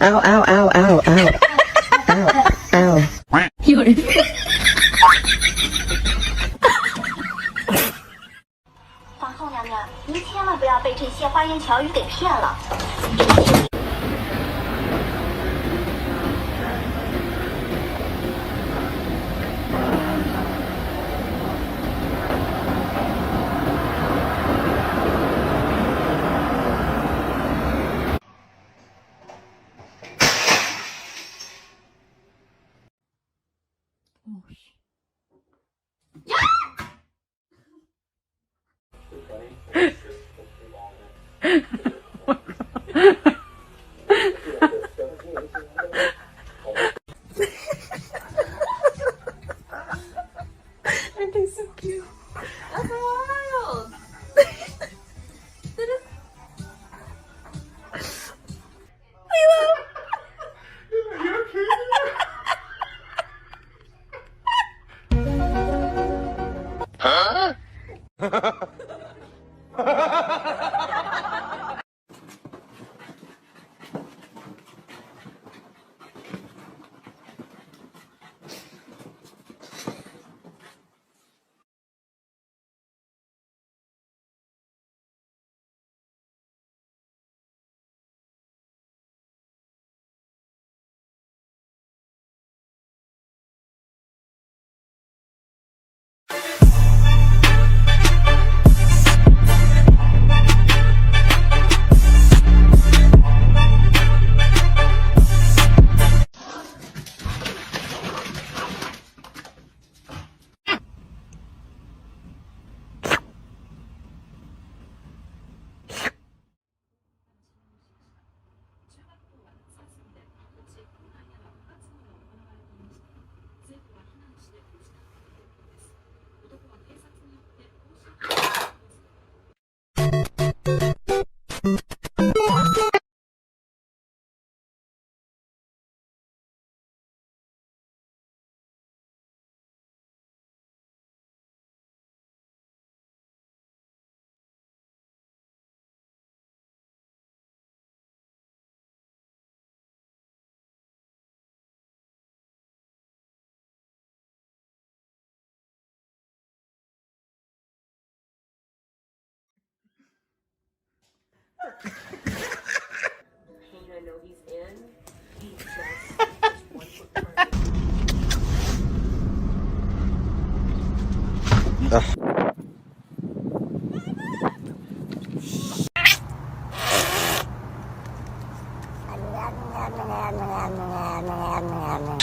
ow, ow, ow, ow, ow, ow, ow. 有人。皇后娘娘，您千万不要被这些花言巧语给骗了。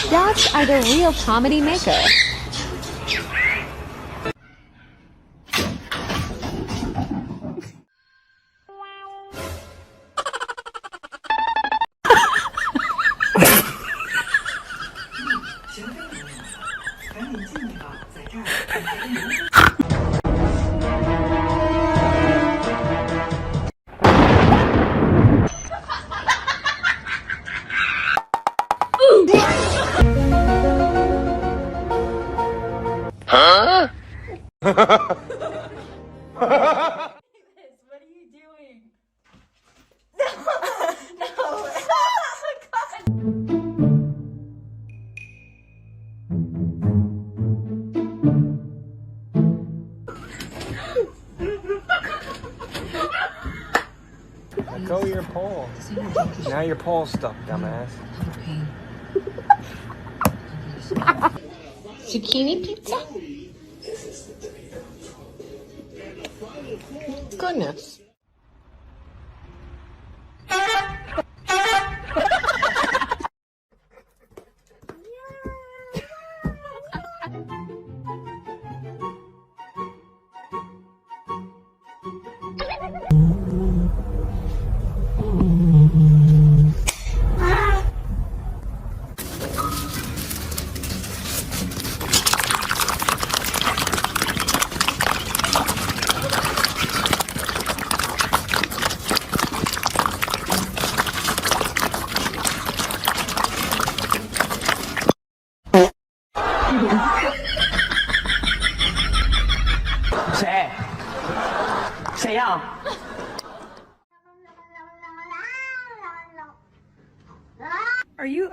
Dogs are the real comedy maker. What are you doing? Let go of your pole. Now your pole's stuck, dumbass. Zucchini pizza? Goodness.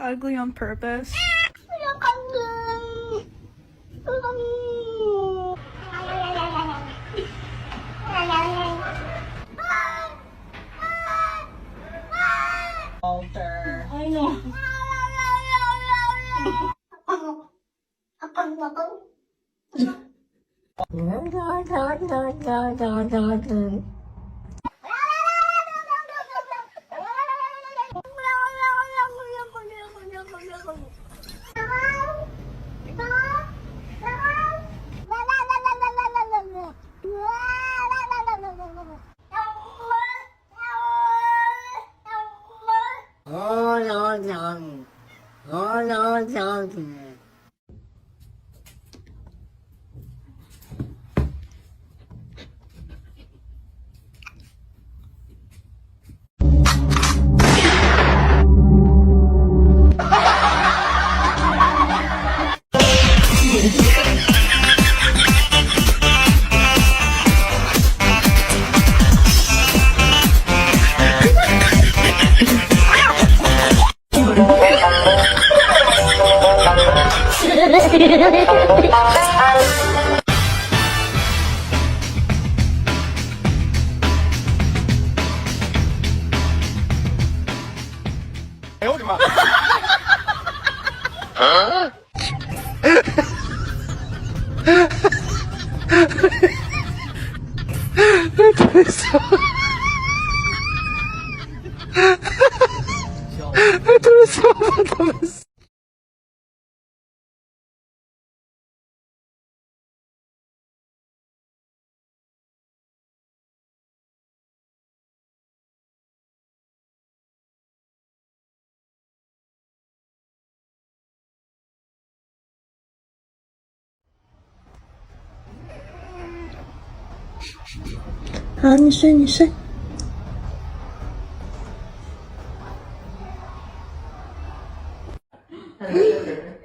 ugly on purpose? Walter. I know.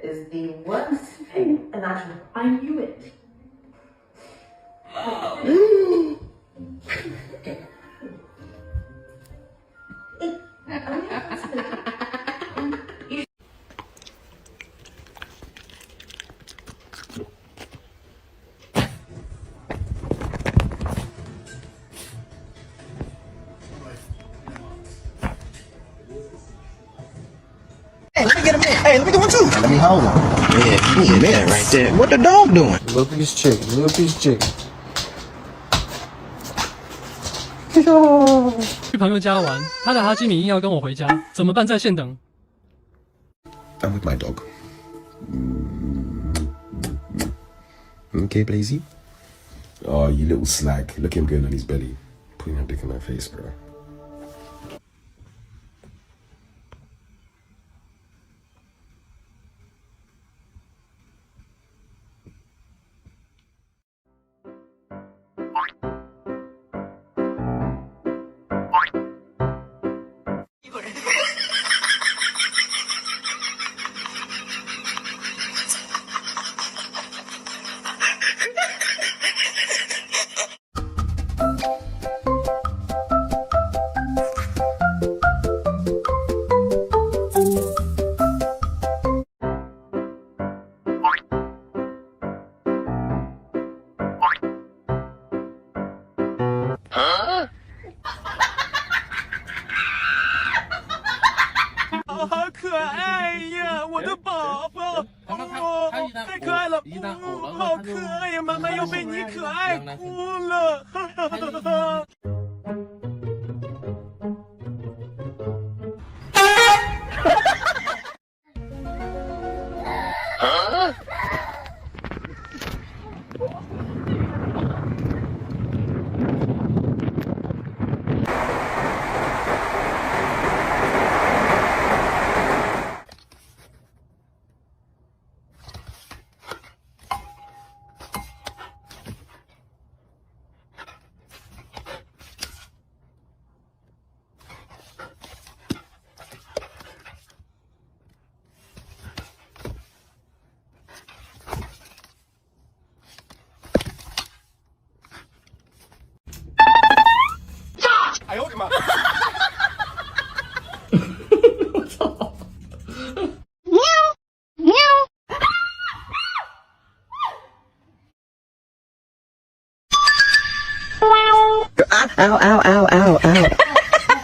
Is the worst thing imaginable. I knew it. Hey, let me get a minute. Hey, let me get one too. Let me hold on. Yeah, give me a minute right there. What the dog doing? Little piece of chicken. Little piece of chicken. 去朋友家玩，他的哈基米硬要跟我回家，怎么办？在线等。 I'm with my dog. Okay, Blazy. Oh, you little slag. Look him going on his belly. Putting a dick in my face, bro. Ow, ow, ow, ow, ow.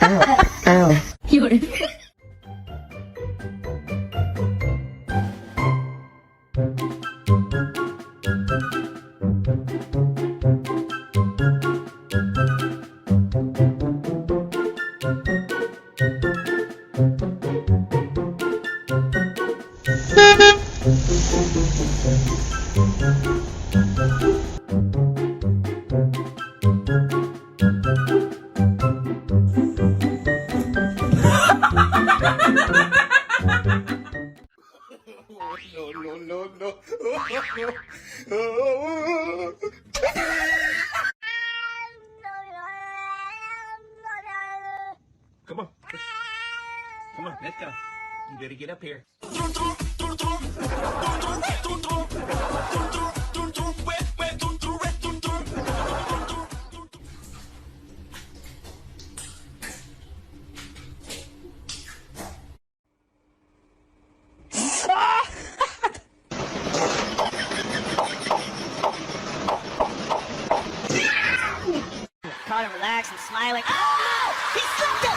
Ow, ow. 有人。Come on. Come on, let's go. You better get up here. Kind of relaxed and smiling. Oh no! He slipped it!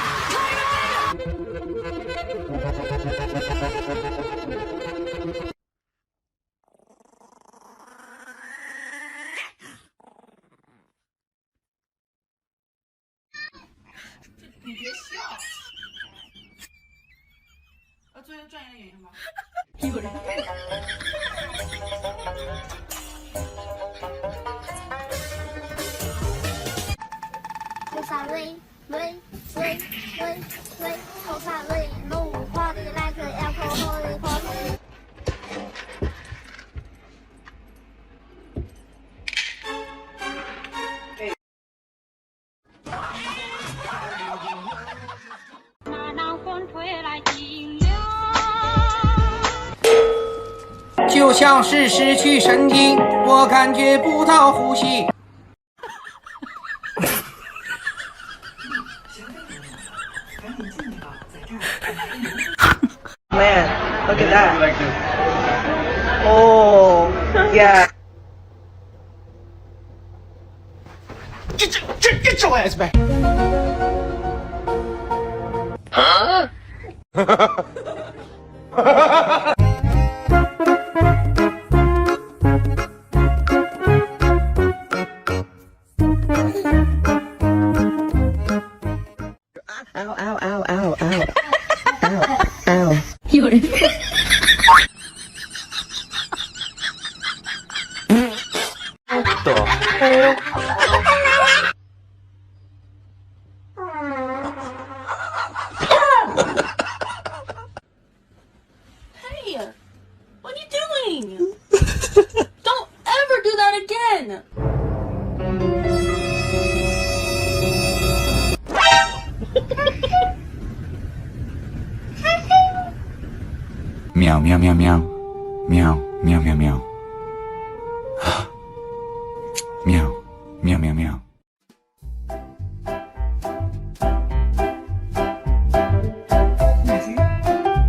就像是失去神经，我感觉不到呼吸。Man, look at that. Oh, yeah. Get your ass back. Ow, ow, ow, ow, ow. Ow, ow. 有人。Hey, what are you doing? Don't ever do that again. Meow meow meow meow meow meow meow meow meow meow meow meow.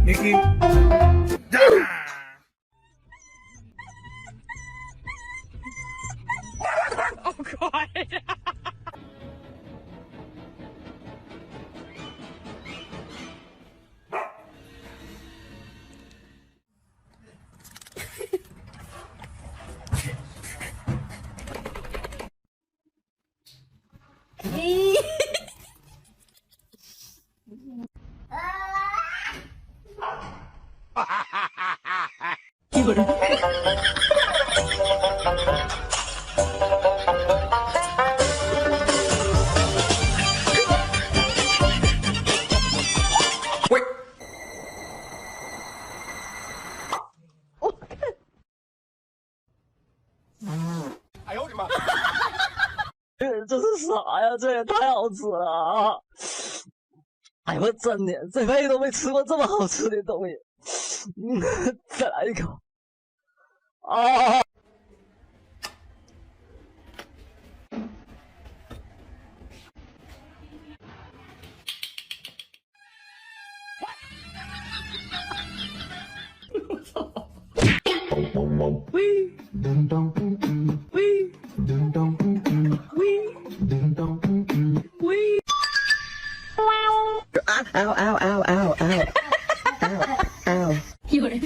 Nikki. Oh god! Wait. 哎呦我的妈！这是啥呀？这也太好吃了啊！哎呦，真的，这辈子都没吃过这么好吃的东西。再来一口。啊！我操！We dum dum dum dum. We dum dum dum dum. We dum dum dum. ow, ow, ow, ow, ow. Ow, ow. 有人。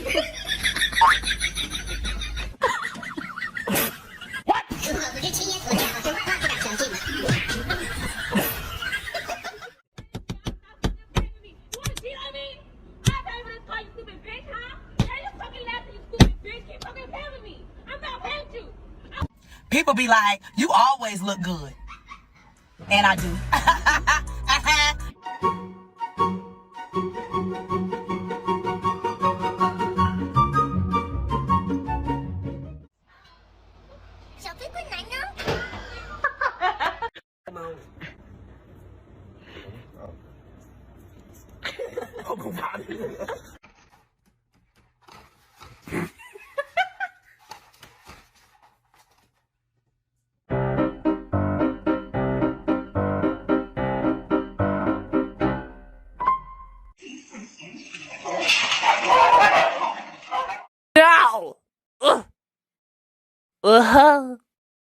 People be like, you always look good. And I do.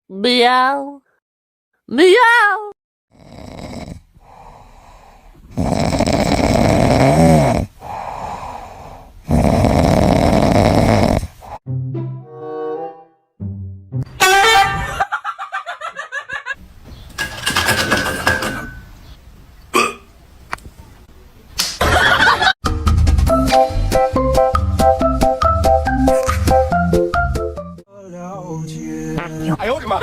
Meow. Meow.哎呦我的妈！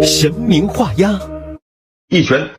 神明画押，一拳。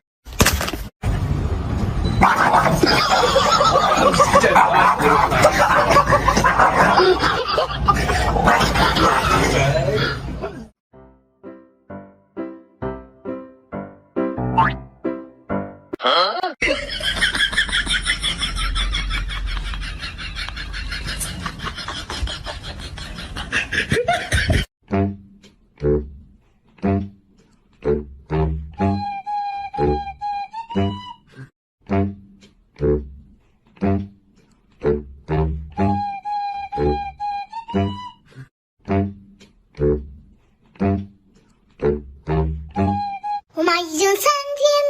我妈已经3天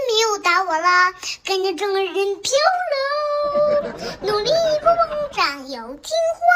没有打我了，感觉整个人飘了，努力不膨胀又听话。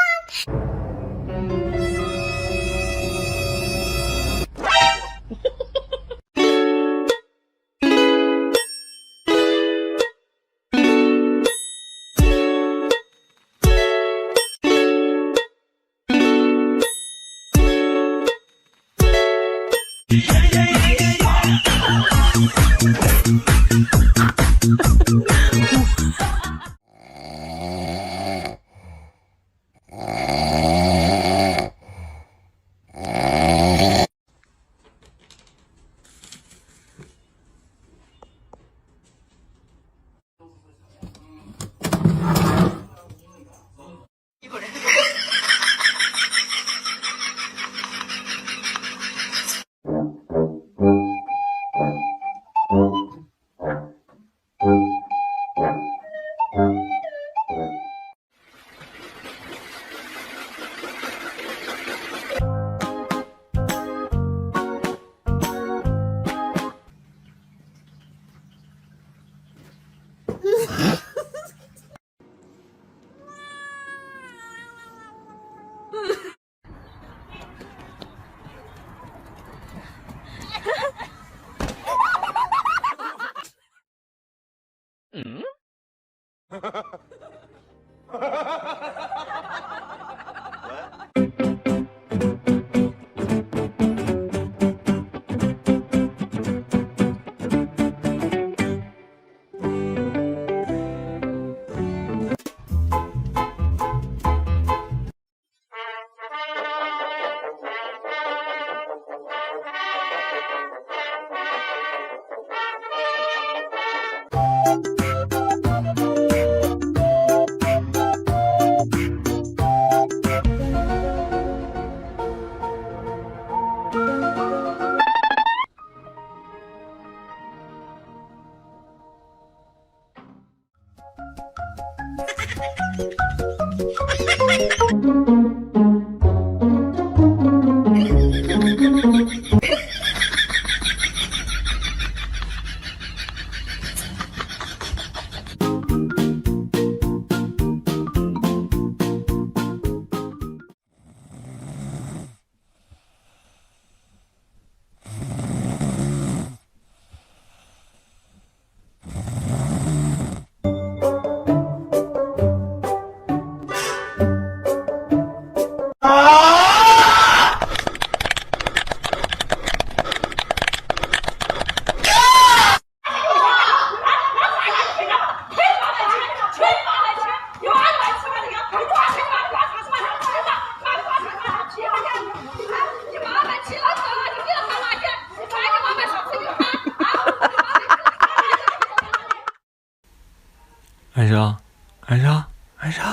安生，安生，安生，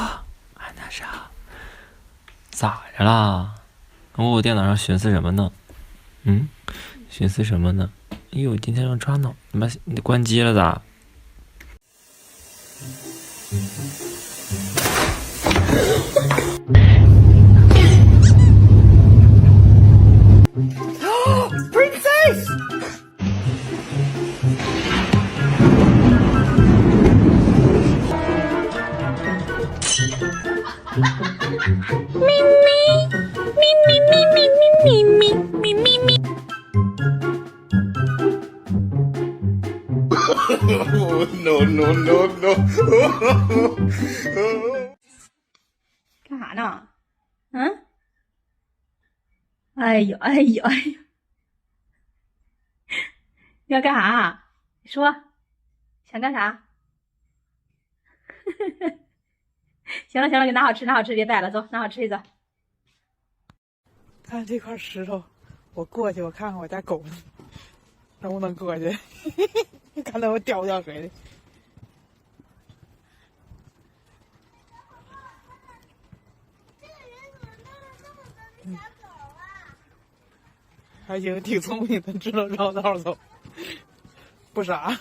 安大生，咋的啦？我电脑上寻思什么呢？寻思什么呢？哎呦，今天要抓挠，你妈，你关机了咋？No, no, no, no. 干啥呢？嗯？哎呦，哎呦，哎呦！你要干啥？你说，想干啥？行了行了，给拿好吃拿好吃，别摆了，走，拿好吃一走。看这块石头，我过去，我看看我家狗能不能过去，看它我掉不掉水里。还行，挺聪明的，知道绕道走，不傻。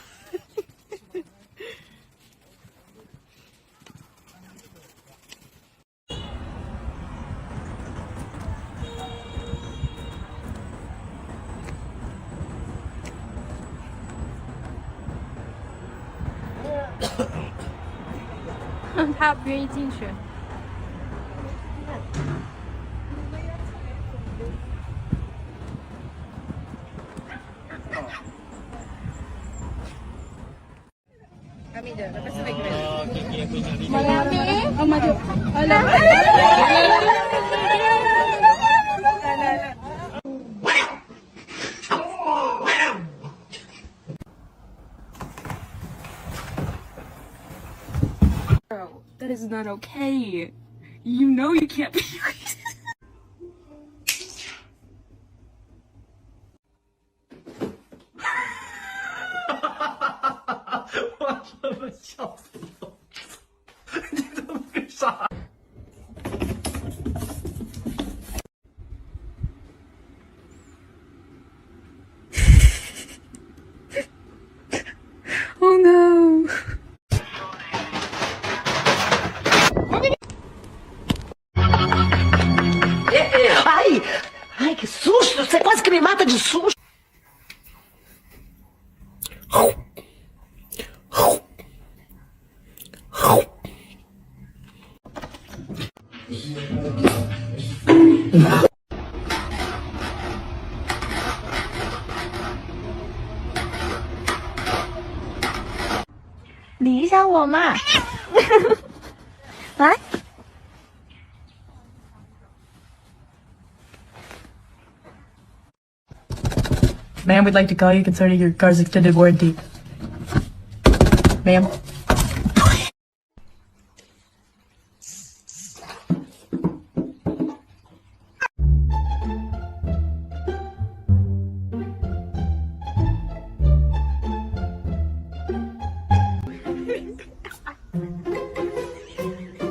他不愿意进去。That is not okay. You know you can't be. 我真的笑死了！你怎么个傻？Oh no! Ai! Ai, que susto! Você quase que me mata de susto! Ma'am, 理一下我嘛。来。Ma'am, we'd like to call you concerning your car's extended warranty. Ma'am.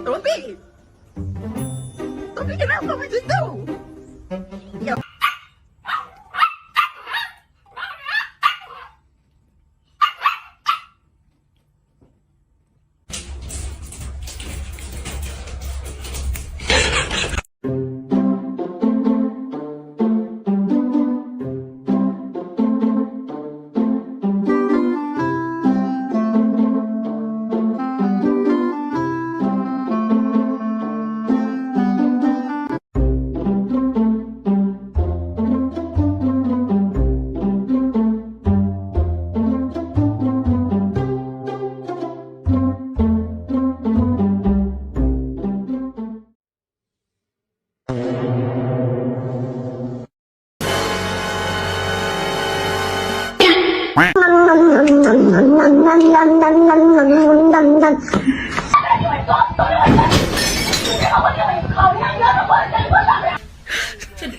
Don't be! Don't be, you're not what to do! Yo.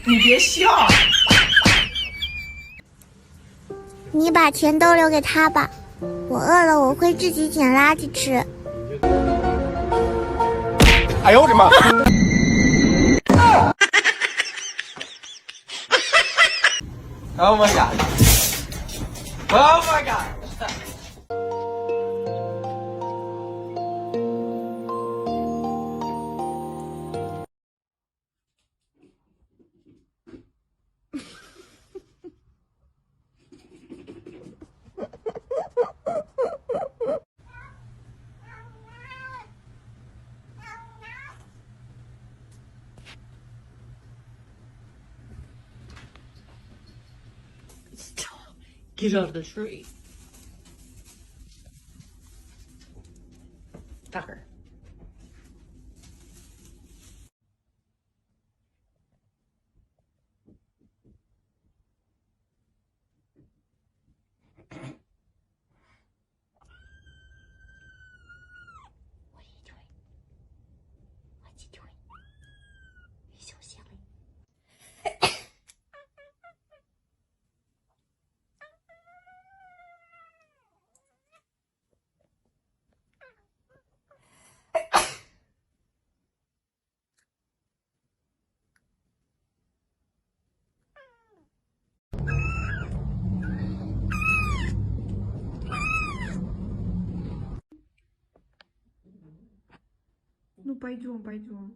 你别笑。你把钱都留给他吧，我饿了我会自己捡垃圾吃。哎呦我的妈！Oh my god! Oh my god! ，Get out of the tree. Tucker. What are you doing? What's he doing? He's so silly. Ну пойдем, пойдем.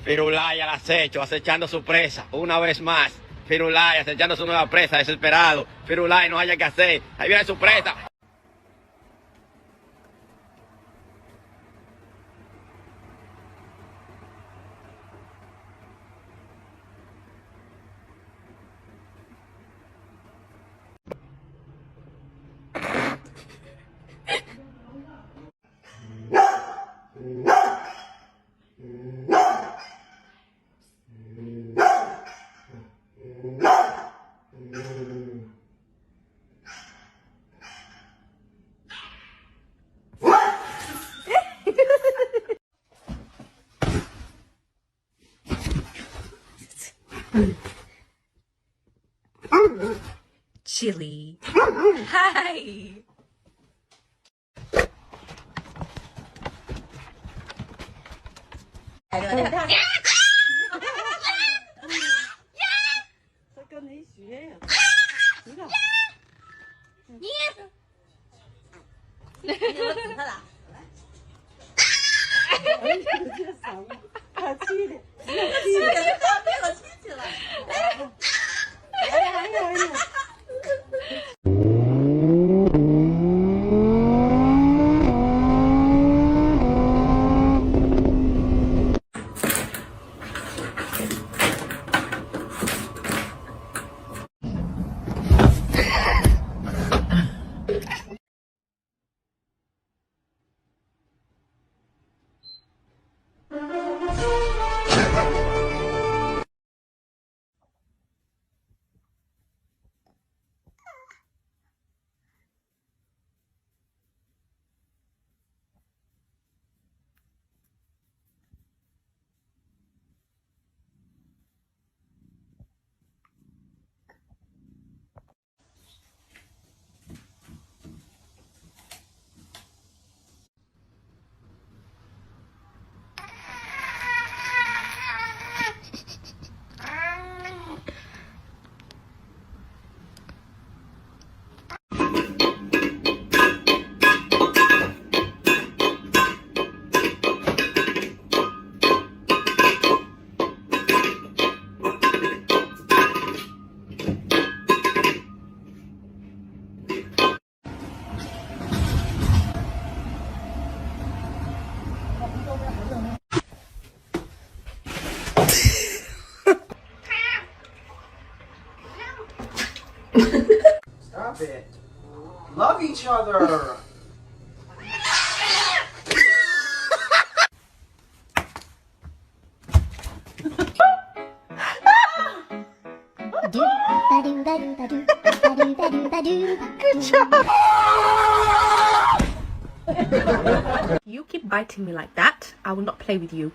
Firulai al acecho, acechando su presa, una vez más. Firulai acechando su nueva presa, desesperado. Firulai no haya que hacer, ahí viene su presa. Chili. Hi. Stop it. Love each other. Good job. You keep biting me like that, I will not play with you.